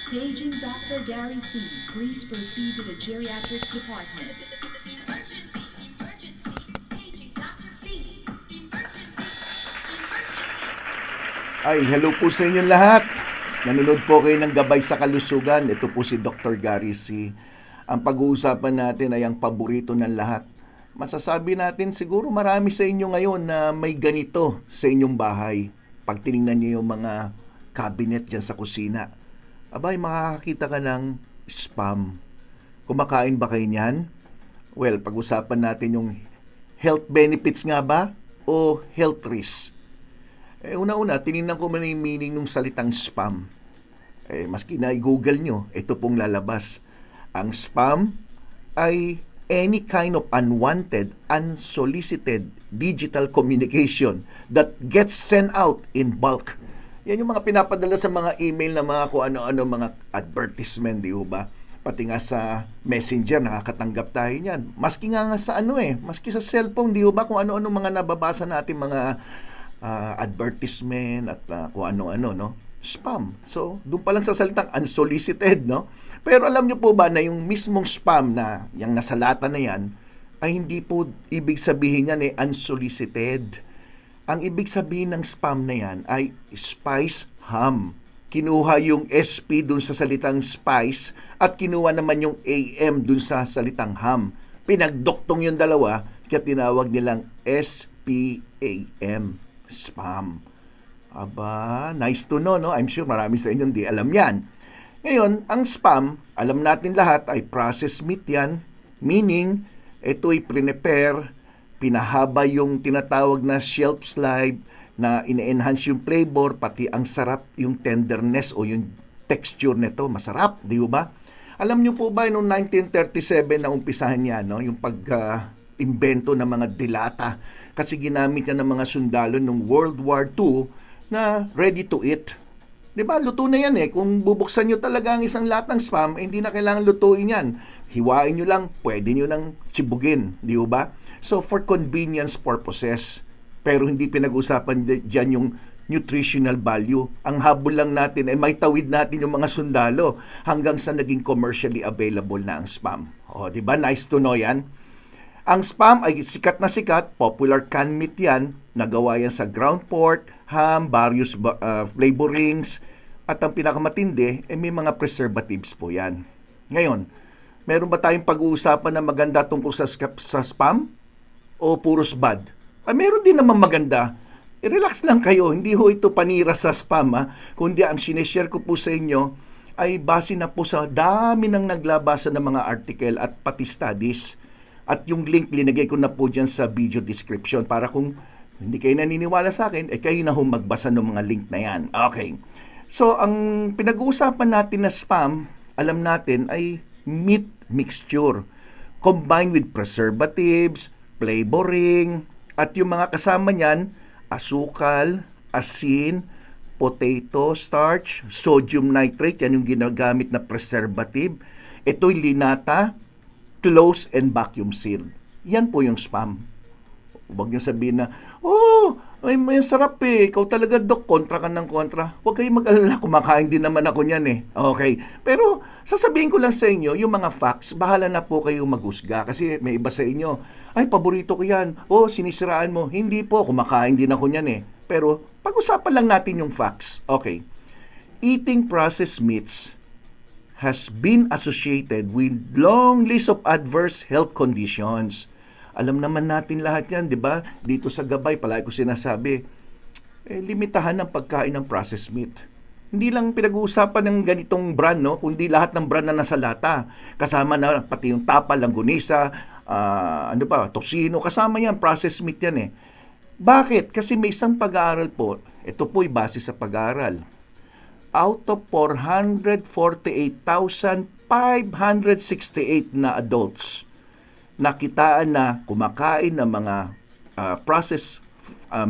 Paging Dr. Gary C. Please proceed to the geriatrics department. Emergency! Emergency! Paging Dr. C! Emergency! Emergency! Ay, hello po sa inyong lahat. Nanonood po kayo ng Gabay sa Kalusugan. Ito po si Dr. Gary C. Ang pag-uusapan natin ay ang paborito ng lahat. Masasabi natin siguro marami sa inyo ngayon na may ganito sa inyong bahay. Pag tinignan niyo yung mga cabinet dyan sa kusina, abay, makakakita ka ng spam. Kumakain ba kayo niyan? Well, pag-usapan natin yung health benefits nga ba o health risks. Una-una, tinignan ko man yung meaning ng salitang spam. Maski na i-google nyo, ito pong lalabas. Ang spam ay any kind of unwanted, unsolicited digital communication that gets sent out in bulk. Yan yung mga pinapadala sa mga email na mga kung ano-ano, mga advertisement, di ba? Pati nga sa messenger, nakakatanggap tayo niyan. Maski nga sa maski sa cellphone, di ba? Kung ano-ano mga nababasa natin mga advertisement at kung ano-ano, no? Spam. So, doon pa lang sa salitang unsolicited, no? Pero alam niyo po ba na yung mismong spam na yung nasa lata na yan, ay hindi po ibig sabihin yan unsolicited. Ang ibig sabihin ng spam na yan ay spice ham. Kinuha yung SP doon sa salitang spice at kinuha naman yung AM doon sa salitang ham. Pinagdoktong yung dalawa kaya tinawag nilang SPAM. Spam. Aba, nice to know, no? I'm sure marami sa inyo hindi alam yan. Ngayon, ang spam, alam natin lahat, ay processed meat yan. Meaning, ito'y prepare, pinahaba yung tinatawag na shelf life, na ina-enhance yung flavor, pati ang sarap, yung tenderness o yung texture nito, masarap, di ba? Alam niyo po ba, noong 1937 na umpisahan niya, no? Yung pag-imbento ng mga dilata, kasi ginamit yan ng mga sundalo noong World War II na ready to eat. Di ba? Luto na yan eh. Kung bubuksan nyo talaga ang isang latang spam, hindi na kailangan lutuin yan. Hiwain nyo lang, pwede nyo nang sibugin. Di ba? So, for convenience purposes. Pero hindi pinag-usapan dyan yung nutritional value. Ang habol lang natin ay may tawid natin yung mga sundalo hanggang sa naging commercially available na ang spam. O, di ba? Nice to know yan. Ang spam ay sikat na sikat, popular canned meat yan, nagawa yan sa ground pork, ham, various flavorings, at ang pinakamatindi, may mga preservatives po yan. Ngayon, meron ba tayong pag-uusapan na maganda tungkol sa spam? O puros bad? Meron din naman maganda. I-relax lang kayo, hindi ho ito panira sa spam, kundi ang sineshare ko po sa inyo ay base na po sa dami ng naglabasa ng mga article at pati studies. At yung link, linagay ko na po dyan sa video description para kung hindi kayo naniniwala sa akin, kayo na magbasa ng mga link na yan. Okay. So, ang pinag-uusapan natin na spam, alam natin ay meat mixture combined with preservatives, flavoring, at yung mga kasama niyan, asukal, asin, potato starch, sodium nitrate, yan yung ginagamit na preservative. Ito'y linata, close and vacuum sealed. Yan po yung spam. Huwag niyo sabihin na, may sarap eh. Ikaw talaga, Dok, kontra ka ng kontra. Huwag kayong mag-alala, kumakain din naman ako niyan eh. Okay. Pero, sasabihin ko lang sa inyo, yung mga facts, bahala na po kayong maghusga. Kasi may iba sa inyo, ay, paborito ko yan. Sinisiraan mo. Hindi po, kumakain din ako niyan eh. Pero, pag-usapan lang natin yung facts. Okay. Eating processed meats has been associated with long list of adverse health conditions. Alam naman natin lahat yan, di ba? Dito sa Gabay, palagi ko sinasabi, limitahan ng pagkain ng processed meat. Hindi lang pinag-uusapan ng ganitong brand, no? Kundi lahat ng brand na nasa lata. Kasama na pati yung tapa, langgunisa, tosino, kasama yan, processed meat yan eh. Bakit? Kasi may isang pag-aaral po, ito po'y base sa pag-aaral. Out of 448,568 na adults, nakitaan na kumakain ng mga processed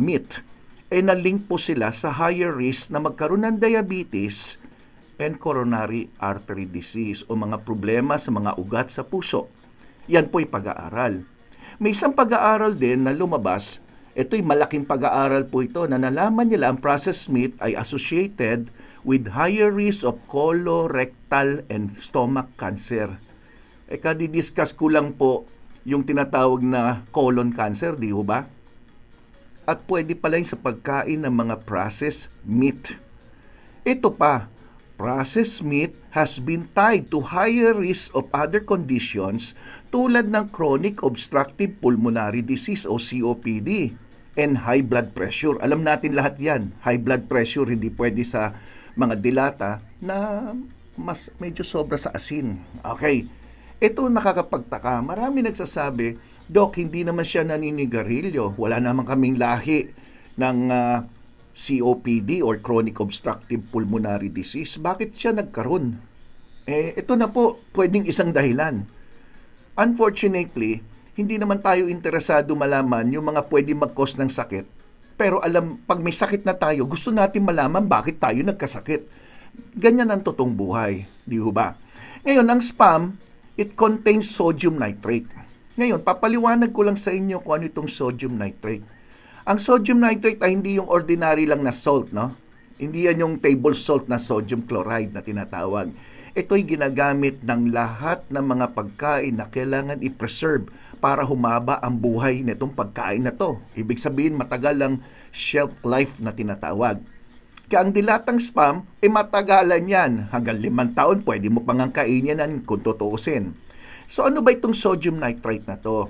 meat, na-link po sila sa higher risk na magkaroon ng diabetes and coronary artery disease o mga problema sa mga ugat sa puso. Yan po'y pag-aaral. May isang pag-aaral din na lumabas, ito'y malaking pag-aaral po ito, na nalaman nila ang processed meat ay associated with higher risk of colorectal and stomach cancer. Kadidiscuss ko lang po yung tinatawag na colon cancer, di ho ba? At pwede pala yung sa pagkain ng mga processed meat. Ito pa, processed meat has been tied to higher risk of other conditions tulad ng chronic obstructive pulmonary disease o COPD and high blood pressure. Alam natin lahat yan. High blood pressure hindi pwede sa mga dilata na mas medyo sobra sa asin. Okay. Ito nakakapagtaka. Marami nagsasabi, Doc, hindi naman siya naninigarilyo. Wala naman kaming lahi ng COPD or chronic obstructive pulmonary disease. Bakit siya nagkaroon? Ito na po, pwedeng isang dahilan. Unfortunately, hindi naman tayo interesado malaman yung mga pwedeng mag-cause ng sakit. Pero pag may sakit na tayo, gusto natin malaman bakit tayo nagkasakit. Ganyan ang totoong buhay, di ho ba? Ngayon, ang spam, it contains sodium nitrate. Ngayon, papaliwanag ko lang sa inyo kung ano itong sodium nitrate. Ang sodium nitrate ay hindi yung ordinary lang na salt, no? Hindi yan yung table salt na sodium chloride na tinatawag. Ito'y ginagamit ng lahat ng mga pagkain na kailangan i-preserve para humaba ang buhay nitong pagkain na to. Ibig sabihin, matagal ang shelf life na tinatawag. Kaya ang dilatang spam, matagalan yan. Hanggang 5 taon, pwede mo pang kainin yan kung tutuusin. So ano ba itong sodium nitrate na to?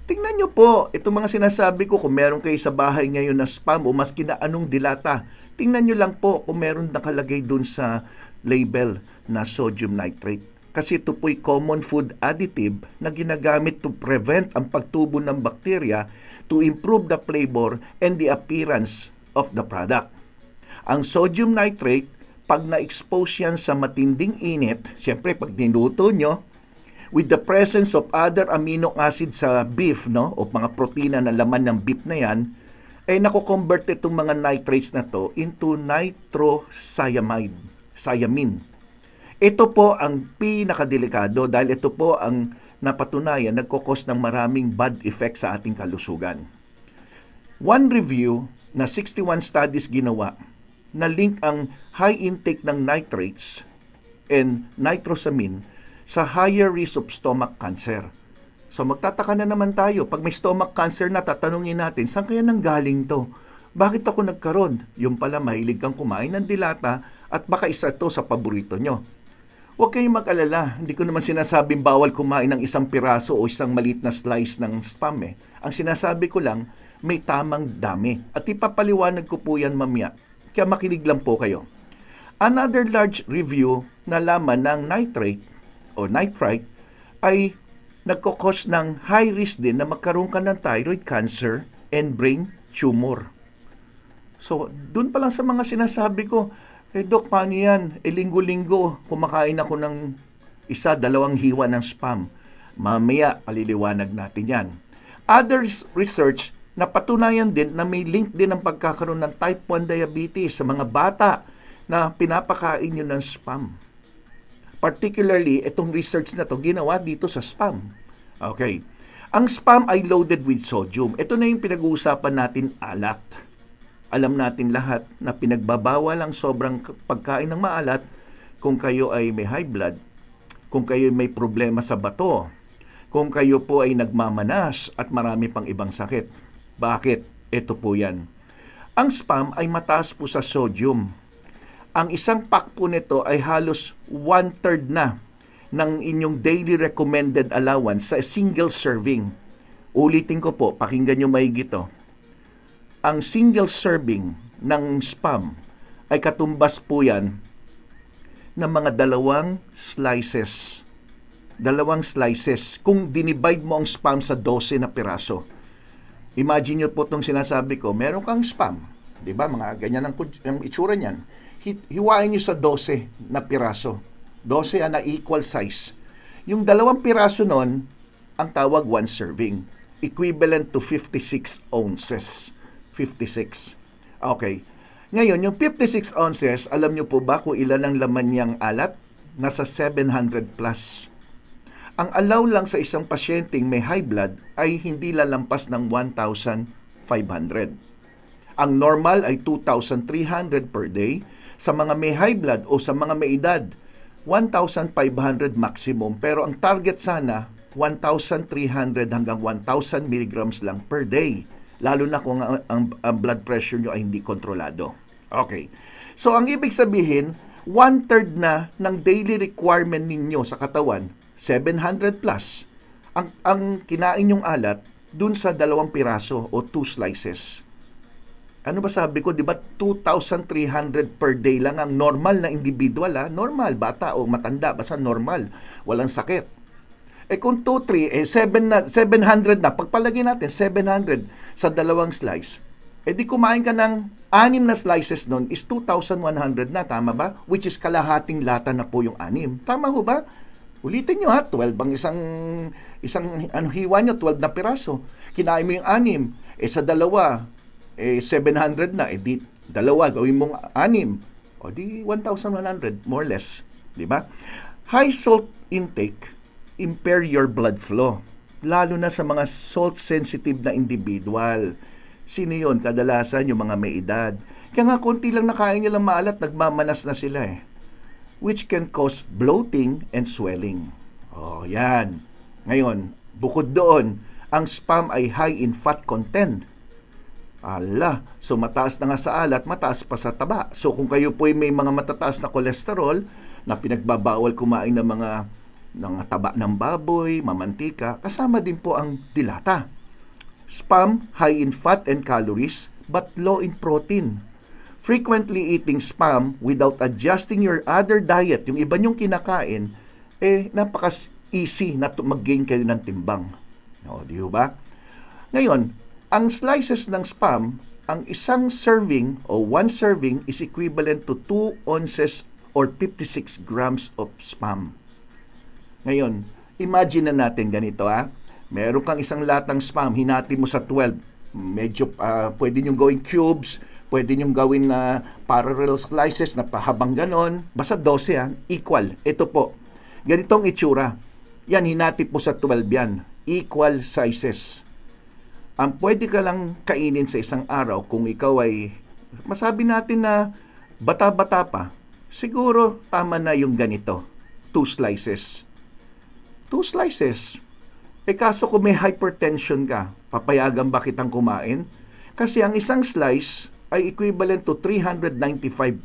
Tingnan nyo po, itong mga sinasabi ko, kung meron kayo sa bahay ngayon na spam o maski na anong dilata, tingnan nyo lang po kung meron nakalagay dun sa label na sodium nitrate. Kasi ito po'y common food additive na ginagamit to prevent ang pagtubo ng bakterya, to improve the flavor and the appearance of the product. Ang sodium nitrate, pag na-expose yan sa matinding init, siyempre pag niluto nyo, with the presence of other amino acid sa beef, no, o mga protina na laman ng beef na yan, ay nako-convert itong mga nitrates na to into nitrocyanamide, thiamine. Ito po ang pinakadelikado dahil ito po ang napatunayan nagkukos ng maraming bad effects sa ating kalusugan. One review na 61 studies ginawa na link ang high intake ng nitrates and nitrosamine sa higher risk of stomach cancer. So magtataka na naman tayo, pag may stomach cancer na, tatanungin natin, saan kaya nanggaling to? Bakit ako nagkaroon? Yung pala, mahilig kang kumain ng dilata at baka isa to sa paborito nyo. Huwag kayong mag-alala, hindi ko naman sinasabing bawal kumain ng isang piraso o isang maliit na slice ng spam eh. Ang sinasabi ko lang, may tamang dami. At ipapaliwanag ko po yan mamaya. Kaya makinig lang po kayo. Another large review na laman ng nitrate o nitrite ay nagkukos ng high risk din na magkaroon ka ng thyroid cancer and brain tumor. So, dun pa lang sa mga sinasabi ko, Dok, paano yan? Linggo-linggo, kumakain ako ng 1-2 hiwa ng spam. Mamaya, paliliwanag natin yan. Others research, napatunayan din na may link din ang pagkakaroon ng type 1 diabetes sa mga bata na pinapakain nyo ng spam. Particularly, itong research na to ginawa dito sa spam. Okay. Ang spam ay loaded with sodium. Ito na yung pinag-uusapan natin, alat. Alam natin lahat na pinagbabawal ang sobrang pagkain ng maalat kung kayo ay may high blood, kung kayo may problema sa bato, kung kayo po ay nagmamanas at marami pang ibang sakit. Bakit? Ito po yan. Ang spam ay mataas po sa sodium. Ang isang pack po nito ay halos 1/3 na ng inyong daily recommended allowance sa single serving. Ulitin ko po, pakinggan nyo maigi to. Ang single serving ng spam ay katumbas po yan ng mga 2 slices. 2 slices. Kung dinivide mo ang spam sa 12 na piraso. Imagine nyo po itong sinasabi ko, meron kang spam. Diba? Mga ganyan ang itsura niyan. Hiwain nyo sa 12 na piraso. 12 na equal size. Yung 2 piraso nun, ang tawag 1 serving. Equivalent to 56 ounces. 56. Okay. Ngayon, yung 56 ounces, alam nyo po ba kung ilan ang laman niyang alat? Nasa 700 plus. Ang allow lang sa isang pasyenteng may high blood ay hindi lalampas ng 1,500. Ang normal ay 2,300 per day. Sa mga may high blood o sa mga may edad, 1,500 maximum. Pero ang target sana, 1,300 hanggang 1,000 milligrams lang per day. Lalo na kung ang blood pressure nyo ay hindi kontrolado. Okay. So, ang ibig sabihin, 1/3 na ng daily requirement ninyo sa katawan, 700 plus, ang kinain yung alat dun sa 2 piraso o 2 slices. Ano ba sabi ko, di ba 2,300 per day lang ang normal na individual, normal, bata o matanda, basta normal, walang sakit. Kung 2, 3, 700 na, pagpalagay natin 700 sa 2 slice, di kumain ka ng 6 na slices nun is 2,100 na, tama ba? Which is kalahating lata na po yung 6. Tama ho ba? Ulitin nyo 12 ang isang hiwa nyo, 12 na piraso. Kinain mo yung 6, sa 2, 700 na, di 2, gawin mong 6, o di 1,100, more or less. Di ba? High salt intake impair your blood flow, lalo na sa mga salt-sensitive na individual. Sino yun? Kadalasan yung mga may edad. Kaya nga, konti lang nakain nilang maalat, nagmamanas na sila which can cause bloating and swelling. Oh, yan. Ngayon, bukod doon, ang spam ay high in fat content. So mataas na nga sa alat, mataas pa sa taba. So kung kayo po ay may mga matataas na kolesterol na pinagbabawal kumain ng mga taba ng baboy, mamantika, kasama din po ang dilata. Spam, high in fat and calories, but low in protein. Frequently eating spam without adjusting your other diet, yung iba nyong kinakain, napaka-easy na mag-gain kayo ng timbang. Di ba? Ngayon, ang slices ng spam, ang isang serving o 1 serving is equivalent to 2 ounces or 56 grams of spam. Ngayon, imagine na natin ganito Meron kang isang latang spam, hinati mo sa 12. Medyo pwede nyo gawing cubes, pwede nyo gawin na parallel slices na pahabang ganon. Basta 12 equal. Ito po, ganitong itsura. Yan, hinati po sa 12 yan. Equal sizes. Ang pwede ka lang kainin sa isang araw kung ikaw ay, masabi natin na bata-bata pa, siguro tama na yung ganito, 2 slices. 2 slices. Kaso kung may hypertension ka, papayagan ba kitang kumain? Kasi ang isang slice ay equivalent to 395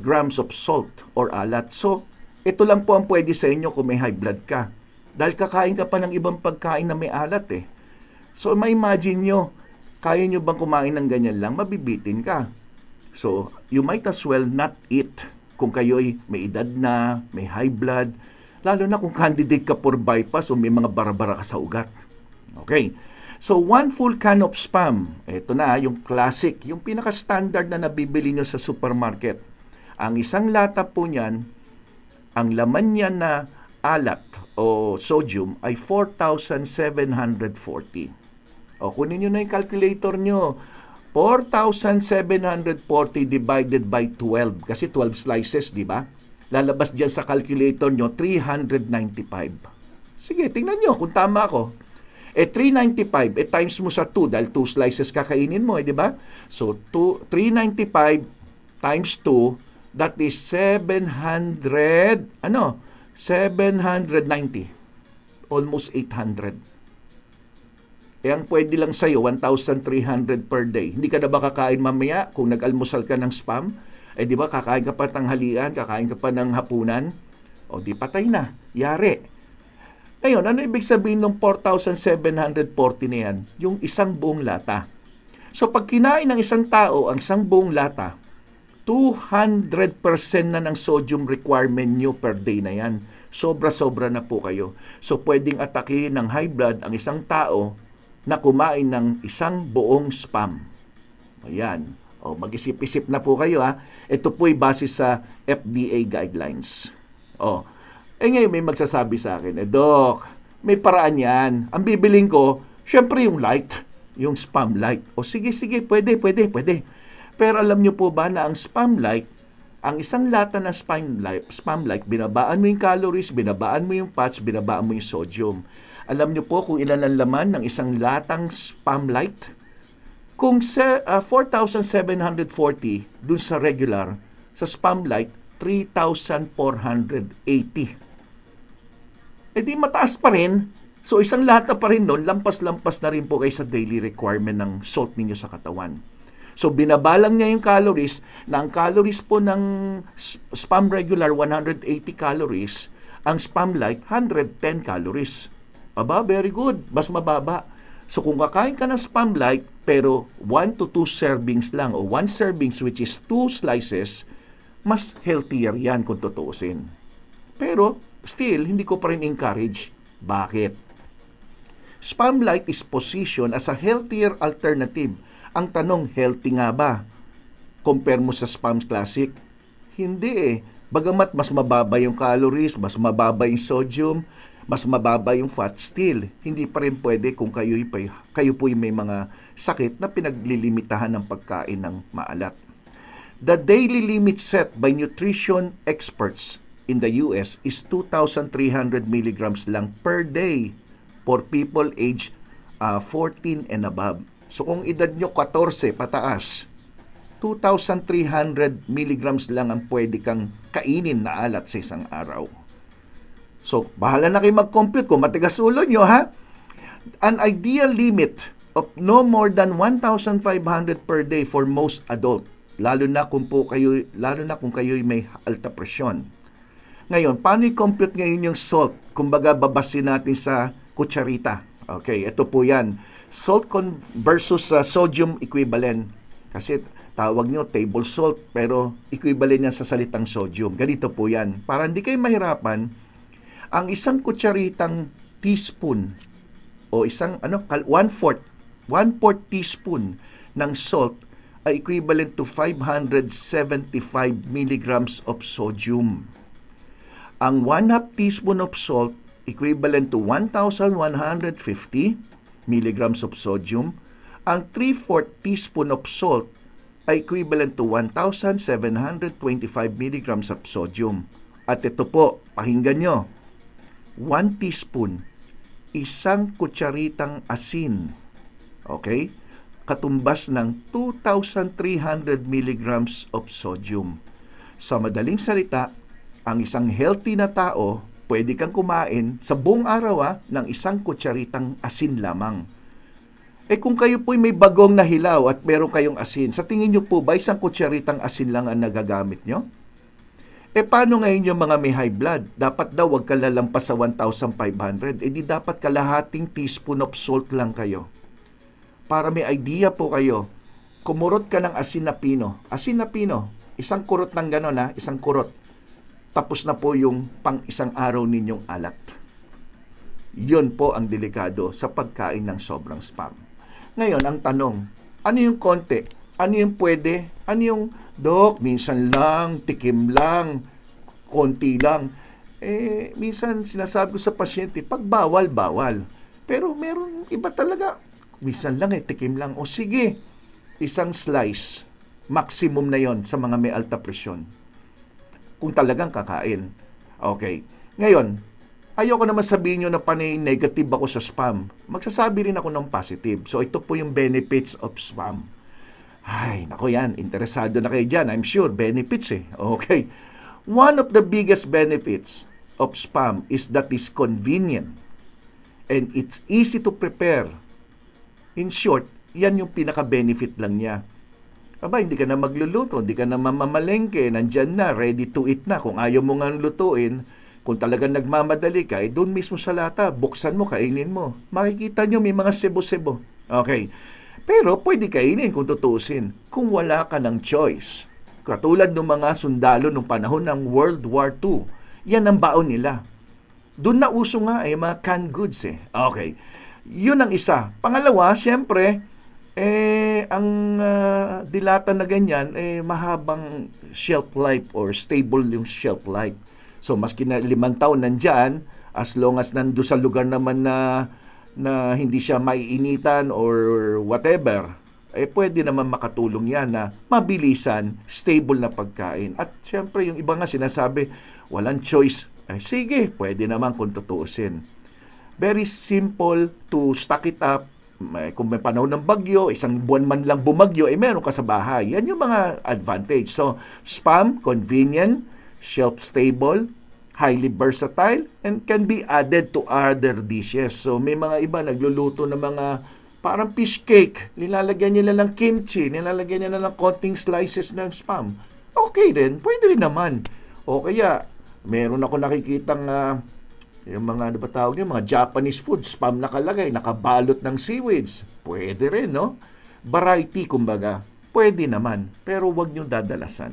grams of salt or alat. So, ito lang po ang pwede sa inyo kung may high blood ka. Dahil kakain ka pa ng ibang pagkain na may alat So, ma-imagine nyo, kaya nyo bang kumain ng ganyan lang? Mabibitin ka. So, you might as well not eat kung kayo'y may edad na, may high blood, lalo na kung candidate ka for bypass o may mga bara-bara ka sa ugat. Okay. So, 1 full can of spam. Ito na, yung classic, yung pinaka-standard na nabibili nyo sa supermarket. Ang isang lata po niyan, ang laman niya na alat o sodium ay 4,740. O, kunin nyo na yung calculator nyo. 4,740 divided by 12. Kasi 12 slices, di ba? Lalabas dyan sa calculator nyo, 395. Sige, tingnan nyo kung tama ako. 395, times mo sa 2 dahil 2 slices kakainin mo, di ba? So, 395 times 2, that is 790. Almost 800. Ang pwede lang sa'yo, 1,300 per day. Hindi ka na ba kakain mamaya kung nag-almusal ka ng spam? Di ba, kakain ka pa tanghalian, kakain ka pa ng hapunan? O di patay na, yari. Ngayon, ano ibig sabihin ng 4,740 na yan? Yung isang buong lata. So, pag kinain ng isang tao ang isang buong lata, 200% na ng sodium requirement nyo per day na yan. Sobra-sobra na po kayo. So, pwedeng atakihin ng high blood ang isang tao na kumain ng isang buong spam. Ayan. O, mag-isip-isip na po kayo Ito po'y base sa FDA guidelines. Ngayon may magsasabi sa akin, Doc, may paraan yan. Ang bibiling ko, syempre yung light, yung spam light. Sige, pwede. Pero alam nyo po ba na ang spam light, ang isang lata na spam light, binabaan mo yung calories, binabaan mo yung fats, binabaan mo yung sodium. Alam nyo po kung ilan ang laman ng isang latang spam light? Kung 4,740 dun sa regular, sa Spam Light, 3,480. Eh di mataas pa rin. So isang lata pa rin nun, lampas-lampas na rin po kayo sa daily requirement ng salt ninyo sa katawan. So binabalang niya yung calories, na ang calories po ng Spam Regular 180 calories, ang Spam Light 110 calories. Aba, very good. Mas mababa. So kung kakain ka ng Spam Light, pero 1 to 2 servings lang, o 1 servings which is 2 slices, mas healthier yan kung tutuusin. Pero still, hindi ko pa rin encourage. Bakit? Spam Light is positioned as a healthier alternative. Ang tanong, healthy nga ba? Compare mo sa Spam Classic? Hindi eh. Bagamat mas mababa yung calories, mas mababa yung sodium, mas mababa yung fat, still, hindi pa rin pwede kung kayo po'y may mga sakit na pinaglilimitahan ng pagkain ng maalat. The daily limit set by nutrition experts in the US is 2,300 milligrams lang per day for people age 14 and above. So kung edad nyo 14 pataas, 2,300 milligrams lang ang pwede kang kainin na alat sa isang araw. So bahala na kayo mag-compute kung matigas ulo nyo, ha? An ideal limit of no more than 1,500 per day for most adult, lalo na kung kayo may alta presyon. Ngayon, paano i-compute ngayon yung salt? Kumbaga, babasin natin sa kutsarita. Okay, ito po yan. Salt versus sodium equivalent. Kasi tawag nyo table salt, pero equivalent yan sa salitang sodium. Ganito po yan. Para hindi kayo mahirapan, ang isang kutsaritang teaspoon o isang 1/4 teaspoon ng salt ay equivalent to 575 milligrams of sodium. Ang 1/2 teaspoon of salt equivalent to 1,150 milligrams of sodium. Ang 3/4 teaspoon of salt ay equivalent to 1,725 milligrams of sodium. At ito po, pakinggan nyo, 1 teaspoon, isang kutsaritang asin, okay? Katumbas ng 2,300 milligrams of sodium. Sa madaling salita, ang isang healthy na tao, pwede kang kumain sa buong araw ng isang kutsaritang asin lamang. Eh kung kayo po'y may bagong na hilaw at meron kayong asin, sa tingin nyo po ba isang kutsaritang asin lang ang nagagamit nyo? Eh paano ngayon yung mga may high blood? Dapat daw wag ka lalampas sa 1,500. Eh di dapat kalahating teaspoon of salt lang kayo. Para may idea po kayo, kumurot ka ng asin na pino. Asin na pino, isang kurot ng gano'n isang kurot. Tapos na po yung pang isang araw ninyong alat. Yun po ang delikado sa pagkain ng sobrang spam. Ngayon, ang tanong, ano yung konti? Ano yung pwede? Ano yung, Dok, minsan lang, tikim lang, konti lang. Eh, minsan sinasabi ko sa pasyente, pag bawal, bawal. Pero meron iba talaga, minsan lang tikim lang. O sige, isang slice, maximum na yon sa mga may alta presyon. Kung talagang kakain. Okay. Ngayon, ayoko naman sabihin nyo na panay negative ako sa spam. Magsasabi rin ako ng positive. So, ito po yung benefits of spam. Ay, nako yan. Interesado na kayo dyan. I'm sure. Benefits Okay. One of the biggest benefits of spam is that it's convenient and it's easy to prepare. In short, yan yung pinaka-benefit lang niya. Aba, hindi ka na magluluto, hindi ka na mamamalengke, nandyan na, ready to eat na. Kung ayaw mo nga lutuin, kung talagang nagmamadali ka, doon mismo sa lata, buksan mo, kainin mo. Makikita nyo may mga sebo-sebo. Okay. Pero pwede kainin kung tutusin, kung wala ka ng choice. Katulad ng mga sundalo nung panahon ng World War II, yan ang baon nila. Doon na uso nga mga canned goods Okay. Yun ang isa. Pangalawa, siyempre, ang dilata na ganyan, mahabang shelf life or stable yung shelf life. So, maski na 5 taon nandyan, as long as nando sa lugar naman na hindi siya maiinitan or whatever, pwede naman makatulong yan na mabilisan, stable na pagkain. At siyempre, yung iba nga sinasabi, walang choice. Sige, pwede naman kung tutuusin. Very simple to stock it up kung may panahon ng bagyo, isang buwan man lang bumagyo, meron ka sa bahay. Yan yung mga advantage. So, spam, convenient, shelf-stable, highly versatile, and can be added to other dishes. So, may mga iba nagluluto ng mga parang fish cake. Nilalagyan nila ng kimchi, nilalagyan nila ng konting slices ng spam. Okay din, pwede rin naman. O kaya, meron ako nakikitang yung mga, ano ba tawag niyo, mga Japanese food, spam nakalagay, nakabalot ng seaweeds. Pwede rin, no? Variety, kumbaga. Pwede naman, pero wag niyo dadalasan.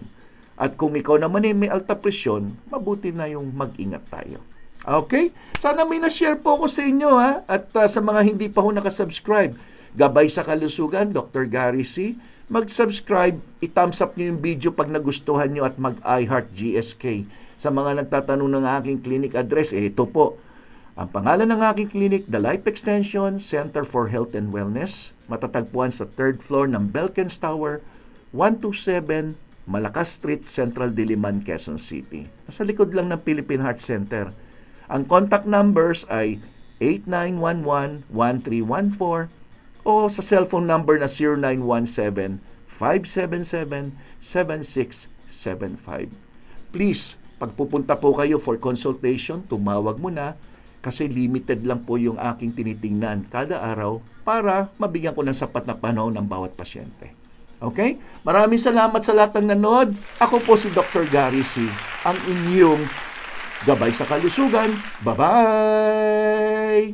At kung ikaw naman may alta presyon, mabuti na yung mag-ingat tayo. Okay? Sana may na-share po ko sa inyo, ha? At sa mga hindi pa ho nakasubscribe, Gabay sa Kalusugan, Dr. Gary C., mag-subscribe, i-thumbs up niyo yung video pag nagustuhan niyo at mag-iHeart GSK. Sa mga nagtatanong ng aking clinic address, ito po. Ang pangalan ng aking clinic, The Life Extension Center for Health and Wellness. Matatagpuan sa 3rd floor ng Belkens Tower, 127 Malacas Street, Central Diliman, Quezon City. Nasa likod lang ng Philippine Heart Center. Ang contact numbers ay 8911-1314 o sa cellphone number na 0917-577-7675. Please, pagpupunta po kayo for consultation, tumawag mo na kasi limited lang po yung aking tinitingnan kada araw para mabigyan ko ng sapat na panahon ng bawat pasyente. Okay? Maraming salamat sa lahat ng nanood. Ako po si Dr. Gary C., ang inyong Gabay sa Kalusugan. Bye-bye!